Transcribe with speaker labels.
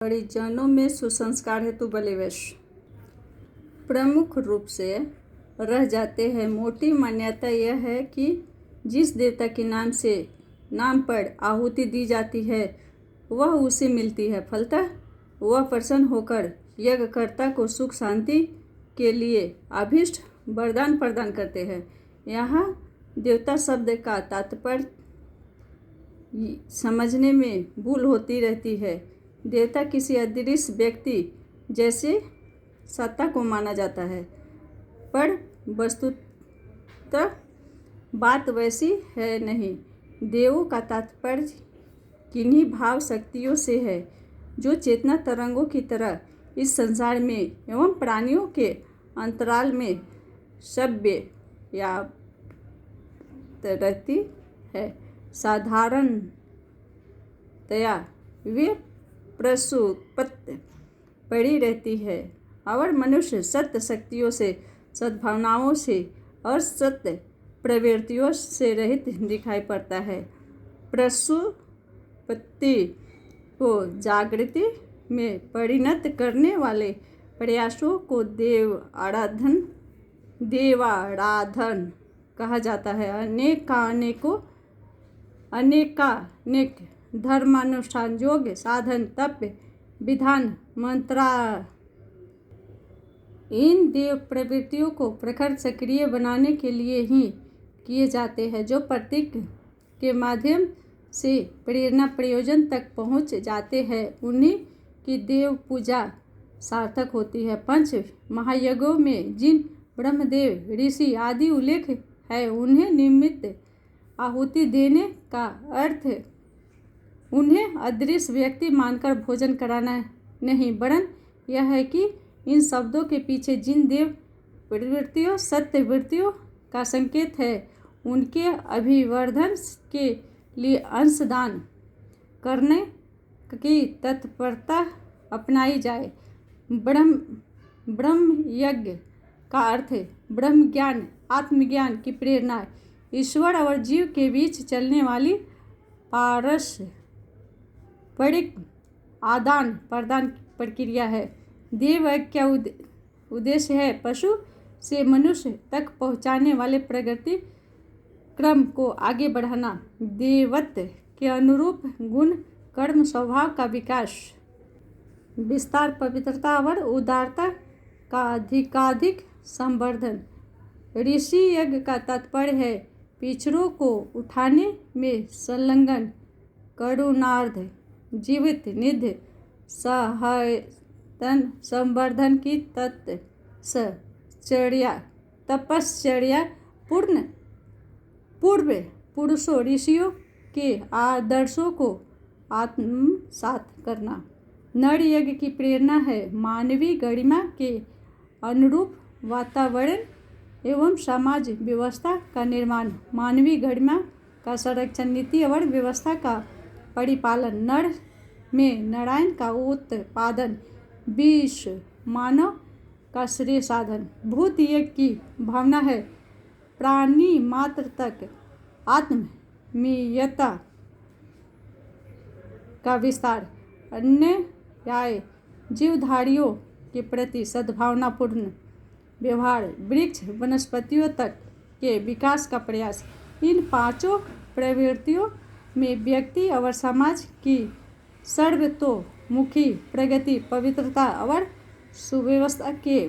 Speaker 1: परिजनों में सुसंस्कार हेतु बलिवेश प्रमुख रूप से रह जाते हैं। मोटी मान्यता यह है कि जिस देवता के नाम पर आहुति दी जाती है वह उसे मिलती है। फलतः वह प्रसन्न होकर यज्ञकर्ता को सुख शांति के लिए अभीष्ट वरदान प्रदान करते हैं। यहाँ देवता शब्द का तात्पर्य समझने में भूल होती रहती है। देवता किसी अदृश्य व्यक्ति जैसे सत्ता को माना जाता है, पर वस्तुतः बात वैसी है नहीं। देवों का तात्पर्य किन्हीं भाव शक्तियों से है जो चेतना तरंगों की तरह इस संसार में एवं प्राणियों के अंतराल में सभ्य या रहती है। साधारणतया वे प्रसुप्त पड़ी रहती है और मनुष्य सत्य शक्तियों से, सद्भावनाओं से और सत्य प्रवृत्तियों से रहित दिखाई पड़ता है। प्रसुप्ति को जागृति में परिणत करने वाले प्रयासों को देवाराधन कहा जाता है। अनेकानेक धर्मानुष्ठान, योग, साधन, तप, विधान, मंत्रा इन देव प्रवृत्तियों को प्रखर सक्रिय बनाने के लिए ही किए जाते हैं, जो प्रतीक के माध्यम से प्रेरणा प्रयोजन तक पहुंच जाते हैं। उन्हीं की देव पूजा सार्थक होती है। पंच महायज्ञों में जिन ब्रह्मदेव, ऋषि आदि उल्लेख है, उन्हें निमित्त आहुति देने का अर्थ उन्हें अदृश्य व्यक्ति मानकर भोजन कराना नहीं, वरन यह है कि इन शब्दों के पीछे जिन देव प्रवृत्तियों, सत्य वृत्तियों का संकेत है, उनके अभिवर्धन के लिए अंशदान करने की तत्परता अपनाई जाए। ब्रह्म यज्ञ का अर्थ ब्रह्म ज्ञान, आत्मज्ञान की प्रेरणा, ईश्वर और जीव के बीच चलने वाली पारस्परिक आदान प्रदान प्रक्रिया है। देव यज्ञ का उद्देश्य है पशु से मनुष्य तक पहुँचाने वाले प्रगति क्रम को आगे बढ़ाना, देवत्व के अनुरूप गुण, कर्म, स्वभाव का विकास, विस्तार, पवित्रता और उदारता का अधिकाधिक संवर्धन। ऋषि यज्ञ का तात्पर्य है पिछड़ों को उठाने में संलग्न, करुणार्थ, जीवित निधि, सहायतन, संवर्धन की तपश्चर्या पूर्व पुरुषों, ऋषियों के आदर्शों को आत्मसात करना। नर यज्ञ की प्रेरणा है मानवीय गरिमा के अनुरूप वातावरण एवं समाज व्यवस्था का निर्माण, मानवीय गरिमा का संरक्षण, नीति और व्यवस्था का परिपालन, नर में नारायण का उत्पादन, विश्व मानव का श्रेय साधन। भूत यज्ञ की भावना है प्राणी मात्र तक आत्मीयता का विस्तार, अन्य जीवधारियों के प्रति सद्भावनापूर्ण व्यवहार, वृक्ष वनस्पतियों तक के विकास का प्रयास। इन पांचों प्रवृत्तियों में व्यक्ति और समाज की सर्वतोमुखी प्रगति, पवित्रता और सुव्यवस्था के